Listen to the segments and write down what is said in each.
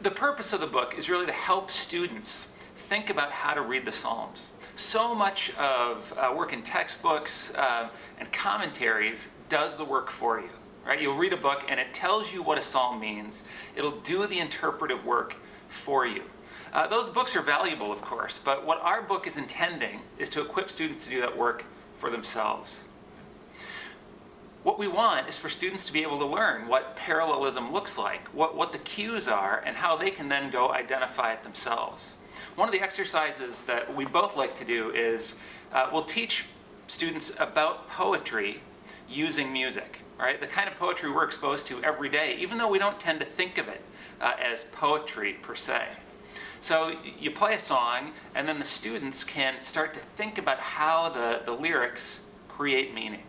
The purpose of the book is really to help students think about how to read the Psalms. So much of work in textbooks and commentaries does the work for you. Right? You'll read a book and it tells you what a psalm means. It'll do the interpretive work for you. Those books are valuable, of course, but what our book is intending is to equip students to do that work for themselves. What we want is for students to be able to learn what parallelism looks like, what the cues are, and how they can then go identify it themselves. One of the exercises that we both like to do is we'll teach students about poetry using music, right? The kind of poetry we're exposed to every day, even though we don't tend to think of it as poetry per se. So you play a song, and then the students can start to think about how the lyrics create meaning.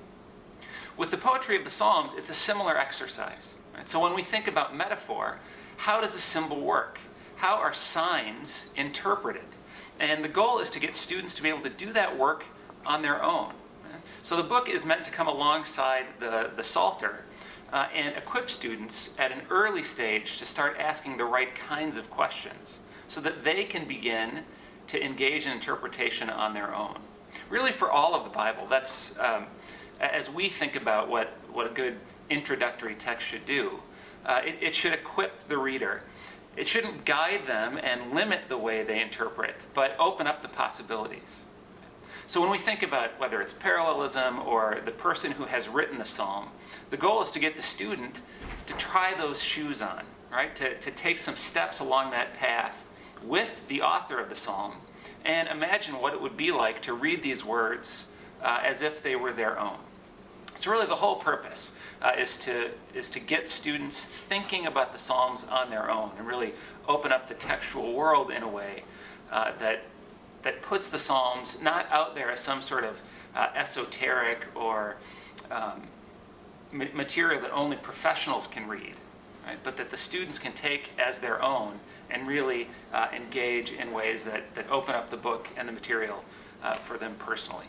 With the poetry of the Psalms, it's a similar exercise. Right? So when we think about metaphor, how does a symbol work? How are signs interpreted? And the goal is to get students to be able to do that work on their own. Right? So the book is meant to come alongside the Psalter and equip students at an early stage to start asking the right kinds of questions so that they can begin to engage in interpretation on their own. Really, for all of the Bible, that's as we think about what a good introductory text should do, it should equip the reader. It shouldn't guide them and limit the way they interpret, but open up the possibilities. So when we think about whether it's parallelism or the person who has written the psalm, the goal is to get the student to try those shoes on, right? To take some steps along that path with the author of the psalm and imagine what it would be like to read these words as if they were their own. So really the whole purpose is to get students thinking about the Psalms on their own and really open up the textual world in a way that puts the Psalms not out there as some sort of esoteric or material that only professionals can read, right? But that the students can take as their own and really engage in ways that open up the book and the material for them personally.